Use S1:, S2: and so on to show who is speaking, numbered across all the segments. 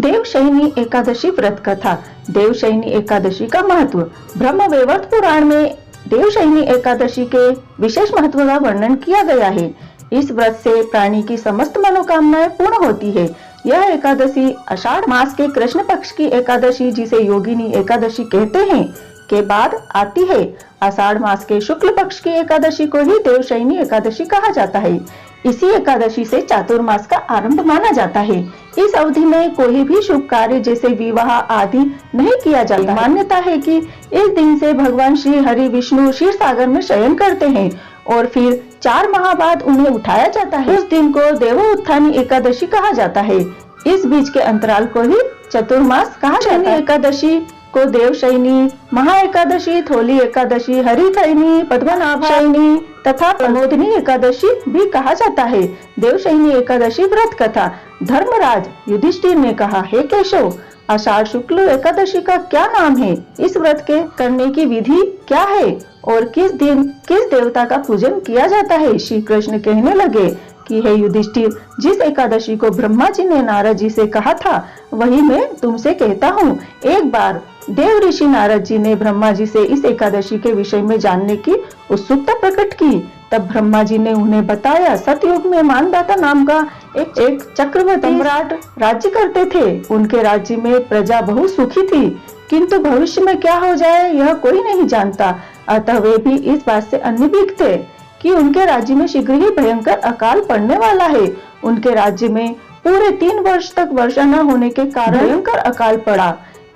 S1: देवशयनी एकादशी व्रत कथा। देवशयनी एकादशी का महत्व। ब्रह्मवैवर्त पुराण में देवशयनी एकादशी के विशेष महत्व का वर्णन किया गया है। इस व्रत से प्राणी की समस्त मनोकामनाएं पूर्ण होती है। यह एकादशी आषाढ़ मास के कृष्ण पक्ष की एकादशी, जिसे योगिनी एकादशी कहते हैं, के बाद आती है। आषाढ़ मास के शुक्ल पक्ष की एकादशी को ही देवशयनी एकादशी कहा जाता है। इसी एकादशी से चातुर्मास का आरंभ माना जाता है। इस अवधि में कोई भी शुभ कार्य जैसे विवाह आदि नहीं किया जाता। मान्यता है कि इस दिन से भगवान श्री हरि विष्णु क्षीर सागर में शयन करते हैं और फिर 4 माह बाद उन्हें उठाया जाता है। उस दिन को देवोत्थानी एकादशी कहा जाता है। इस बीच के अंतराल को ही चतुर्मास कहा जाता है। एकादशी को देवशयनी, महा एकादशी, थोली एकादशी, हरिशयनी, पद्मनाभशयनी तथा प्रमोदिनी एकादशी भी कहा जाता है। देवशयनी एकादशी व्रत कथा। धर्मराज युधिष्ठिर ने कहा, हे केशव, आषाढ़ शुक्ल एकादशी का क्या नाम है? इस व्रत के करने की विधि क्या है और किस दिन किस देवता का पूजन किया जाता है? श्री कृष्ण कहने लगे कि हे युधिष्ठिर, जिस एकादशी को ब्रह्मा जी ने नारद जी से कहा था, वही मैं तुमसे कहता हूँ। एक बार देव ऋषि नारद जी ने ब्रह्मा जी से इस एकादशी के विषय में जानने की उत्सुकता प्रकट की। तब ब्रह्मा जी ने उन्हें बताया, सतयुग में मानदाता नाम का एक चक्रवर्ती सम्राट राज्य करते थे। उनके राज्य में प्रजा बहुत सुखी थी, किंतु भविष्य में क्या हो जाए यह कोई नहीं जानता। अतः वे भी इस बात से अनभिज्ञ थे कि उनके राज्य में शीघ्र ही भयंकर अकाल पड़ने वाला है। उनके राज्य में पूरे 3 वर्ष तक वर्षा न होने के कारण भयंकर अकाल पड़ा।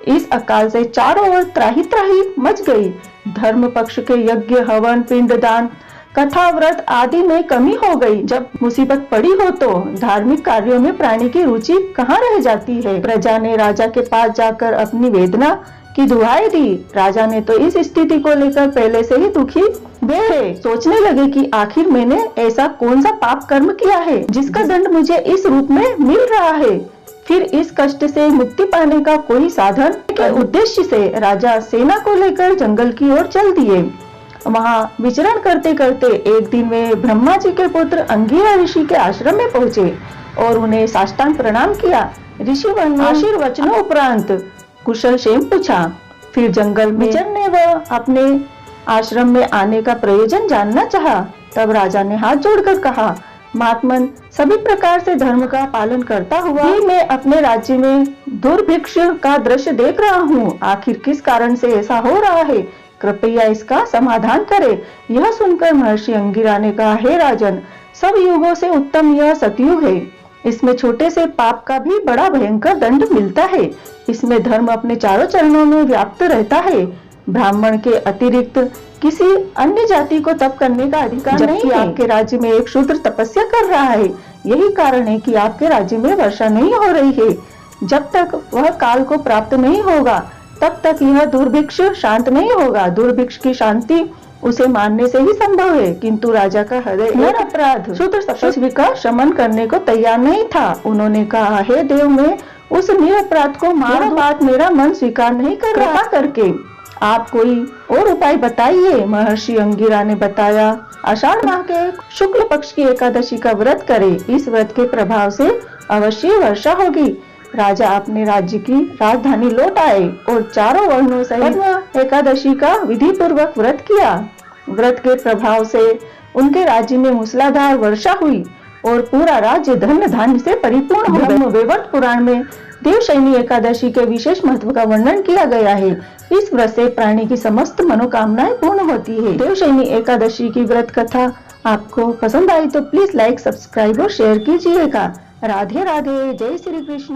S1: इस अकाल से चारों ओर त्राही त्राही मच गई। धर्म पक्ष के यज्ञ, हवन, पिंडदान, कथा, व्रत आदि में कमी हो गई। जब मुसीबत पड़ी हो तो धार्मिक कार्यों में प्राणी की रुचि कहाँ रह जाती है। प्रजा ने राजा के पास जाकर अपनी वेदना की दुहाई दी। राजा ने तो इस स्थिति को लेकर पहले से ही दुखी थे। सोचने लगे कि आखिर मैंने ऐसा कौन सा पाप कर्म किया है जिसका दंड मुझे इस रूप में मिल रहा है। फिर इस कष्ट से मुक्ति पाने का कोई साधन के उद्देश्य से राजा सेना को लेकर जंगल की ओर चल दिए। वहाँ विचरण करते करते एक दिन वे ब्रह्मा जी के पुत्र अंगिरा ऋषि के आश्रम में पहुँचे और उन्हें साष्टांग प्रणाम किया। ऋषि आशीर्वचनों उपरांत कुशल क्षेम पूछा। फिर जंगल में विचरने व अपने आश्रम में आने का प्रयोजन जानना चाहा। तब राजा ने हाथ जोड़कर कहा, महात्मन, सभी प्रकार से धर्म का पालन करता हुआ ही मैं अपने राज्य में दुर्भिक्ष का दृश्य देख रहा हूँ। आखिर किस कारण से ऐसा हो रहा है? कृपया इसका समाधान करे। यह सुनकर महर्षि अंगिरा ने कहा, हे राजन, सब युगों से उत्तम यह सतयुग है। इसमें छोटे से पाप का भी बड़ा भयंकर दंड मिलता है। इसमें धर्म अपने चारों चरणों में व्याप्त रहता है। ब्राह्मण के अतिरिक्त किसी अन्य जाति को तप करने का अधिकार नहीं है। आपके राज्य में एक शूद्र तपस्या कर रहा है। यही कारण है कि आपके राज्य में वर्षा नहीं हो रही है। जब तक वह काल को प्राप्त नहीं होगा, तब तक यह दुर्भिक्ष शांत नहीं होगा। दुर्भिक्ष की शांति उसे मानने से ही संभव है, किंतु राजा का हृदय अपराध शूद्र तपस्वी का शमन करने को तैयार नहीं था। उन्होंने कहा, हे देव, मैं उस निरपराध को मार दूं। बात मेरा मन स्वीकार नहीं कर रहा। कृपा करके आप कोई और उपाय बताइए। महर्षि अंगिरा ने बताया, आषाढ़ माह के शुक्ल पक्ष की एकादशी का व्रत करें। इस व्रत के प्रभाव से अवश्य वर्षा होगी। राजा अपने राज्य की राजधानी लौट आए और चारों वर्णों सहित एकादशी का विधि पूर्वक व्रत किया। व्रत के प्रभाव से उनके राज्य में मूसलाधार वर्षा हुई और पूरा राज्य धन धान्य से परिपूर्ण हो गया। वैवर्त पुराण में देवशयनी एकादशी के विशेष महत्व का वर्णन किया गया है। इस व्रत से प्राणी की समस्त मनोकामनाएं पूर्ण होती है। देवशयनी एकादशी की व्रत कथा आपको पसंद आई तो प्लीज लाइक, सब्सक्राइब और शेयर कीजिएगा। राधे राधे, जय श्री कृष्ण।